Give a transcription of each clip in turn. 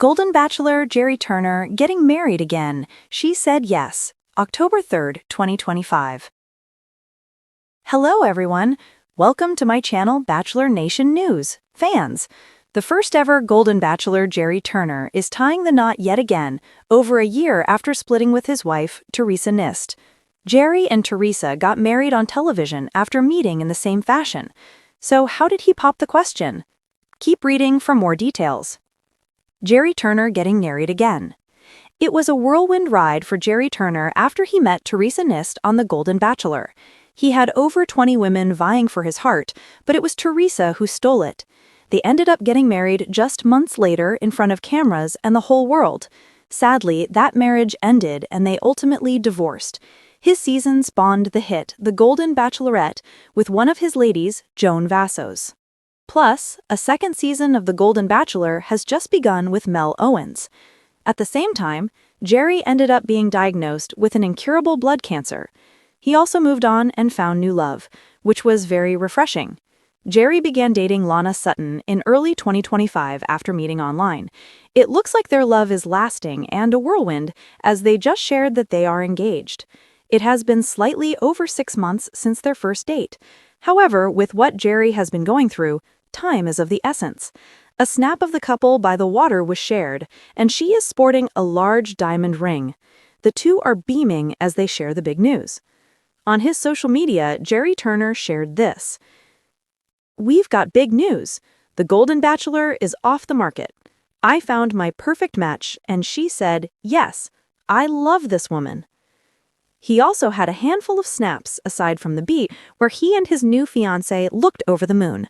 Golden Bachelor Gerry Turner getting married again. She said yes. October 3rd, 2025. Hello everyone. Welcome to my channel Bachelor Nation News. Fans, the first ever Golden Bachelor Gerry Turner is tying the knot yet again, over a year after splitting with his wife, Teresa Nist. Gerry and Teresa got married on television after meeting in the same fashion. So how did he pop the question? Keep reading for more details. Gerry Turner getting married again. It was a whirlwind ride for Gerry Turner after he met Teresa Nist on The Golden Bachelor. He had over 20 women vying for his heart, but it was Teresa who stole it. They ended up getting married just months later in front of cameras and the whole world. Sadly, that marriage ended and they ultimately divorced. His season spawned the hit The Golden Bachelorette with one of his ladies, Joan Vassos. Plus, a second season of The Golden Bachelor has just begun with Mel Owens. At the same time, Gerry ended up being diagnosed with an incurable blood cancer. He also moved on and found new love, which was very refreshing. Gerry began dating Lana Sutton in early 2025 after meeting online. It looks like their love is lasting and a whirlwind, as they just shared that they are engaged. It has been slightly over 6 months since their first date. However, with what Gerry has been going through, time is of the essence. A snap of the couple by the water was shared, and she is sporting a large diamond ring. The two are beaming as they share the big news. On his social media, Gerry Turner shared this. "We've got big news. The Golden Bachelor is off the market. I found my perfect match, and she said, yes, I love this woman." He also had a handful of snaps aside from the beat where he and his new fiancée looked over the moon.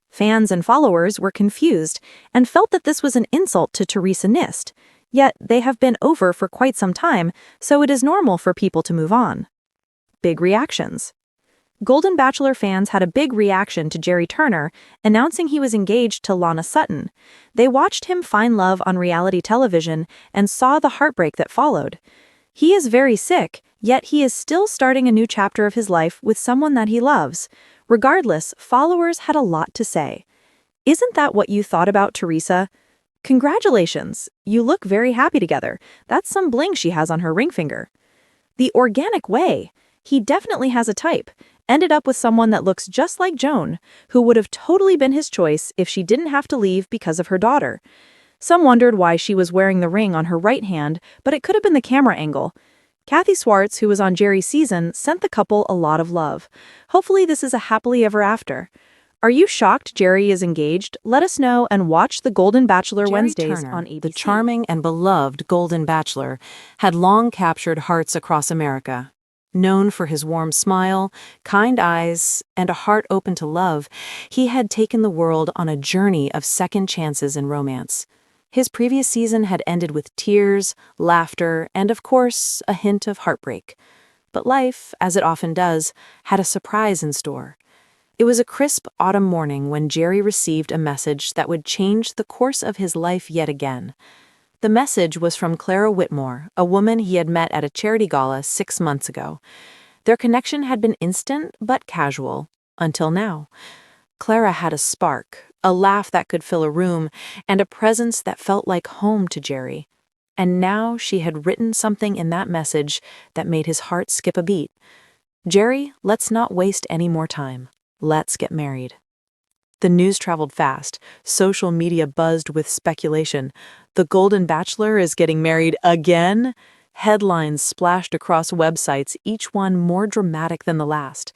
Fans and followers were confused and felt that this was an insult to Teresa Nist, yet they have been over for quite some time, so it is normal for people to move on. Big reactions. Golden Bachelor fans had a big reaction to Gerry Turner announcing he was engaged to Lana Sutton. They watched him find love on reality television and saw the heartbreak that followed. He is very sick, yet he is still starting a new chapter of his life with someone that he loves. Regardless, followers had a lot to say. "Isn't that what you thought about Teresa? Congratulations, you look very happy together. That's some bling she has on her ring finger." "The organic way. He definitely has a type. Ended up with someone that looks just like Joan, who would have totally been his choice if she didn't have to leave because of her daughter." Some wondered why she was wearing the ring on her right hand, but it could have been the camera angle. Kathy Swartz, who was on Gerry's season, sent the couple a lot of love. Hopefully this is a happily ever after. Are you shocked Gerry is engaged? Let us know and watch The Golden Bachelor Gerry Wednesdays Turner, on ABC. The charming and beloved Golden Bachelor, had long captured hearts across America. Known for his warm smile, kind eyes, and a heart open to love, he had taken the world on a journey of second chances in romance. His previous season had ended with tears, laughter, and of course, a hint of heartbreak. But life, as it often does, had a surprise in store. It was a crisp autumn morning when Gerry received a message that would change the course of his life yet again. The message was from Clara Whitmore, a woman he had met at a charity gala 6 months ago. Their connection had been instant but casual, until now. Clara had a spark, a laugh that could fill a room, and a presence that felt like home to Gerry. And now she had written something in that message that made his heart skip a beat. "Gerry, let's not waste any more time. Let's get married." The news traveled fast. Social media buzzed with speculation. The Golden Bachelor is getting married again? Headlines splashed across websites, each one more dramatic than the last.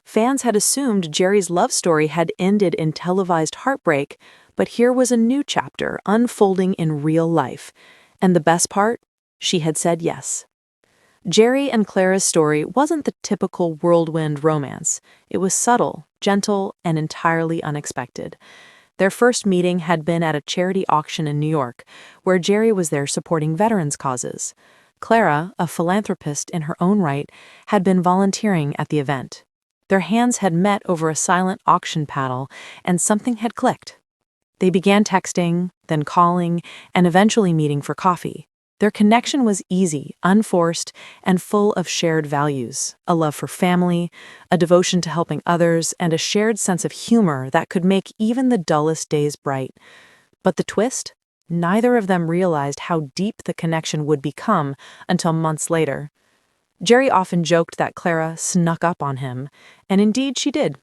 Fans had assumed Gerry's love story had ended in televised heartbreak, but here was a new chapter unfolding in real life. And the best part? She had said yes. Gerry and Clara's story wasn't the typical whirlwind romance. It was subtle, gentle, and entirely unexpected. Their first meeting had been at a charity auction in New York, where Gerry was there supporting veterans' causes. Clara, a philanthropist in her own right, had been volunteering at the event. Their hands had met over a silent auction panel, and something had clicked. They began texting, then calling, and eventually meeting for coffee. Their connection was easy, unforced, and full of shared values, a love for family, a devotion to helping others, and a shared sense of humor that could make even the dullest days bright. But the twist? Neither of them realized how deep the connection would become until months later. Gerry often joked that Clara snuck up on him, and indeed she did.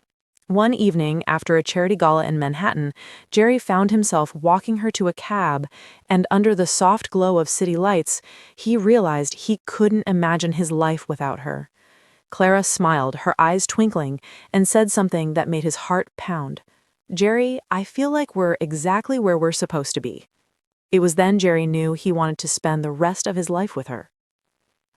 One evening, after a charity gala in Manhattan, Gerry found himself walking her to a cab, and under the soft glow of city lights, he realized he couldn't imagine his life without her. Clara smiled, her eyes twinkling, and said something that made his heart pound. "Gerry, I feel like we're exactly where we're supposed to be." It was then Gerry knew he wanted to spend the rest of his life with her.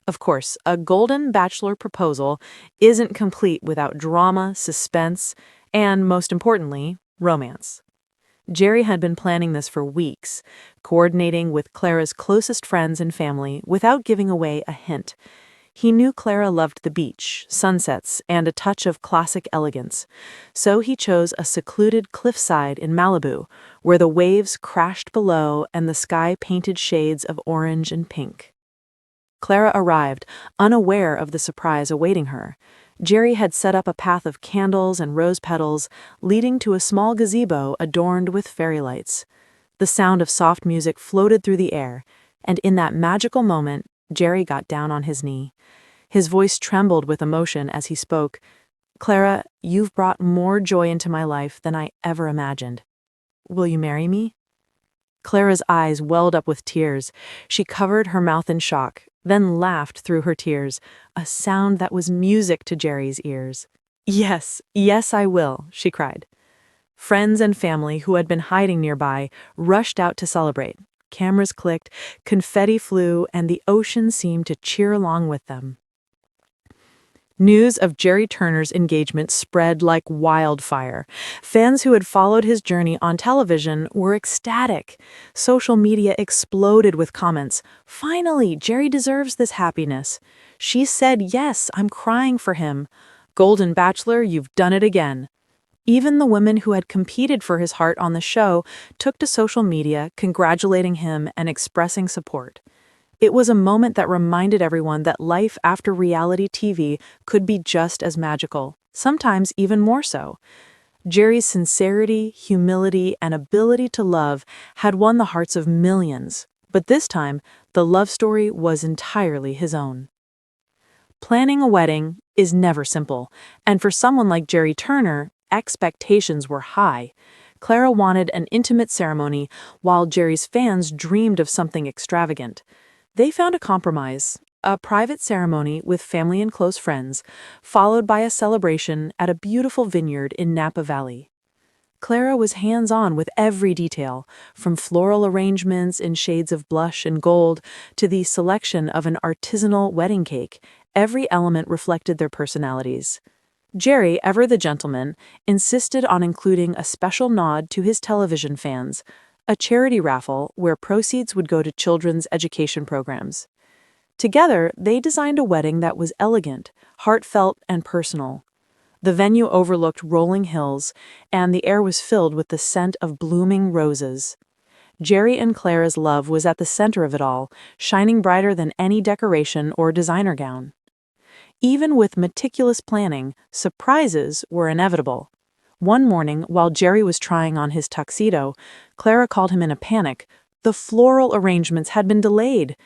Of course, a golden bachelor proposal isn't complete without drama, suspense, and, most importantly, romance. Gerry had been planning this for weeks, coordinating with Clara's closest friends and family without giving away a hint. He knew Clara loved the beach, sunsets, and a touch of classic elegance, so he chose a secluded cliffside in Malibu, where the waves crashed below and the sky painted shades of orange and pink. Clara arrived, unaware of the surprise awaiting her. Gerry had set up a path of candles and rose petals, leading to a small gazebo adorned with fairy lights. The sound of soft music floated through the air, and in that magical moment, Gerry got down on his knee. His voice trembled with emotion as he spoke. "Clara, you've brought more joy into my life than I ever imagined. Will you marry me?" Clara's eyes welled up with tears. She covered her mouth in shock, then laughed through her tears, a sound that was music to Gerry's ears. "Yes, yes, I will," she cried. Friends and family who had been hiding nearby rushed out to celebrate. Cameras clicked, confetti flew, and the ocean seemed to cheer along with them. News of Gerry Turner's engagement spread like wildfire. Fans who had followed his journey on television were ecstatic. Social media exploded with comments. "Finally, Gerry deserves this happiness. She said, 'Yes, I'm crying for him.' Golden Bachelor, you've done it again." Even the women who had competed for his heart on the show took to social media, congratulating him and expressing support. It was a moment that reminded everyone that life after reality TV could be just as magical, sometimes even more so. Gerry's sincerity, humility, and ability to love had won the hearts of millions, but this time, the love story was entirely his own. Planning a wedding is never simple, and for someone like Gerry Turner, expectations were high. Clara wanted an intimate ceremony, while Gerry's fans dreamed of something extravagant. They found a compromise, a private ceremony with family and close friends, followed by a celebration at a beautiful vineyard in Napa Valley. Clara was hands-on with every detail, from floral arrangements in shades of blush and gold to the selection of an artisanal wedding cake. Every element reflected their personalities. Gerry, ever the gentleman, insisted on including a special nod to his television fans, a charity raffle where proceeds would go to children's education programs. Together, they designed a wedding that was elegant, heartfelt, and personal. The venue overlooked rolling hills, and the air was filled with the scent of blooming roses. Gerry and Clara's love was at the center of it all, shining brighter than any decoration or designer gown. Even with meticulous planning, surprises were inevitable. One morning, while Gerry was trying on his tuxedo, Clara called him in a panic. The floral arrangements had been delayed.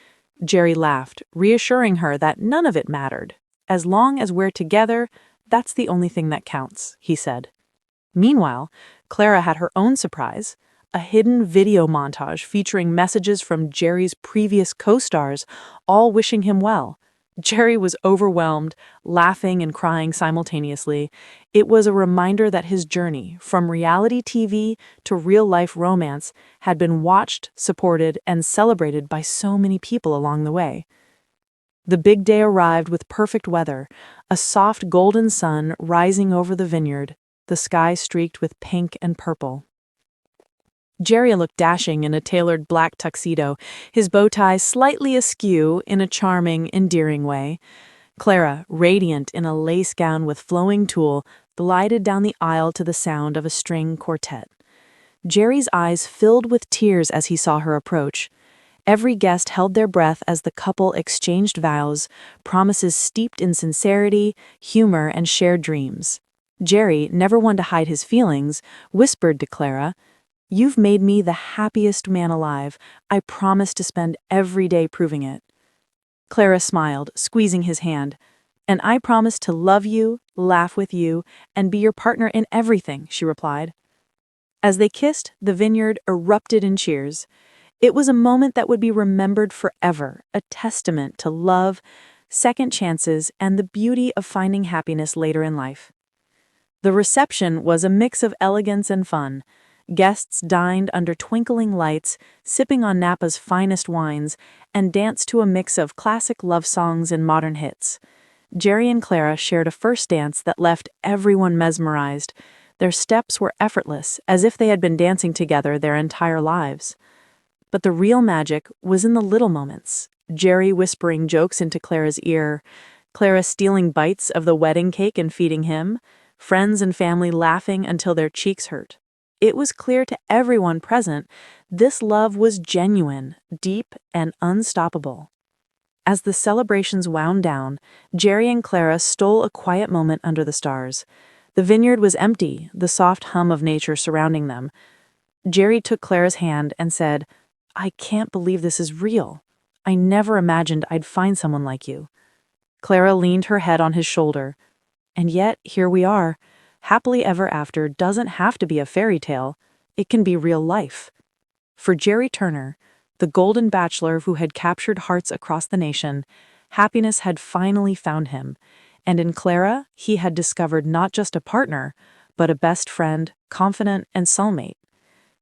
Gerry laughed, reassuring her that none of it mattered. "As long as we're together, that's the only thing that counts," he said. Meanwhile, Clara had her own surprise, a hidden video montage featuring messages from Gerry's previous co-stars, all wishing him well. Gerry was overwhelmed, laughing and crying simultaneously. It was a reminder that his journey, from reality TV to real-life romance, had been watched, supported, and celebrated by so many people along the way. The big day arrived with perfect weather, a soft golden sun rising over the vineyard, the sky streaked with pink and purple. Gerry looked dashing in a tailored black tuxedo, his bow tie slightly askew in a charming, endearing way. Clara, radiant in a lace gown with flowing tulle, glided down the aisle to the sound of a string quartet. Gerry's eyes filled with tears as he saw her approach. Every guest held their breath as the couple exchanged vows, promises steeped in sincerity, humor, and shared dreams. Gerry, never one to hide his feelings, whispered to Clara, You've made me the happiest man alive. I promise to spend every day proving it. Clara smiled, squeezing his hand. And I promise to love you, laugh with you, and be your partner in everything, she replied. As they kissed, the vineyard erupted in cheers. It was a moment that would be remembered forever, a testament to love, second chances, and the beauty of finding happiness later in life. The reception was a mix of elegance and fun. Guests dined under twinkling lights, sipping on Napa's finest wines, and danced to a mix of classic love songs and modern hits. Gerry and Clara shared a first dance that left everyone mesmerized. Their steps were effortless, as if they had been dancing together their entire lives. But the real magic was in the little moments. Gerry whispering jokes into Clara's ear, Clara stealing bites of the wedding cake and feeding him, friends and family laughing until their cheeks hurt. It was clear to everyone present this love was genuine, deep, and unstoppable. As the celebrations wound down, Gerry and Clara stole a quiet moment under the stars. The vineyard was empty, the soft hum of nature surrounding them. Gerry took Clara's hand and said, "I can't believe this is real. I never imagined I'd find someone like you." Clara leaned her head on his shoulder. And yet, here we are. Happily ever after doesn't have to be a fairy tale. It can be real life. For Gerry Turner, the Golden Bachelor who had captured hearts across the nation, happiness had finally found him. And in Clara, he had discovered not just a partner, but a best friend, confidant, and soulmate.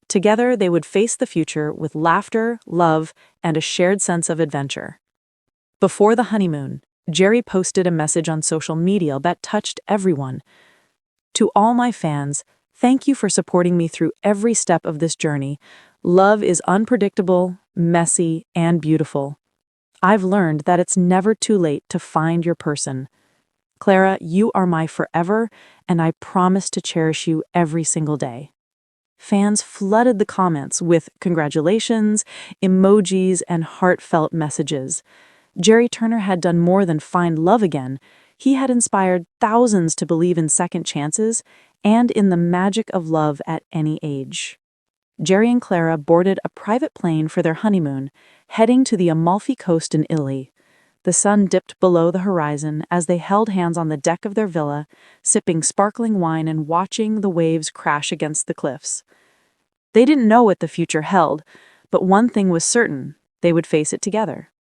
Together, they would face the future with laughter, love, and a shared sense of adventure. Before the honeymoon, Gerry posted a message on social media that touched everyone. "To all my fans, thank you for supporting me through every step of this journey. Love is unpredictable, messy, and beautiful. I've learned that it's never too late to find your person. Clara, you are my forever, and I promise to cherish you every single day." Fans flooded the comments with congratulations, emojis, and heartfelt messages. Gerry Turner had done more than find love again. He had inspired thousands to believe in second chances and in the magic of love at any age. Gerry and Clara boarded a private plane for their honeymoon, heading to the Amalfi Coast in Italy. The sun dipped below the horizon as they held hands on the deck of their villa, sipping sparkling wine and watching the waves crash against the cliffs. They didn't know what the future held, but one thing was certain: they would face it together.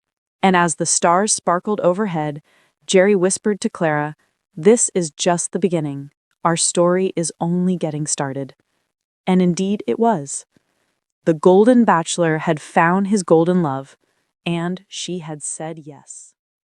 And as the stars sparkled overhead, Gerry whispered to Clara, "This is just the beginning. Our story is only getting started." And indeed it was. The Golden Bachelor had found his golden love, and she had said yes.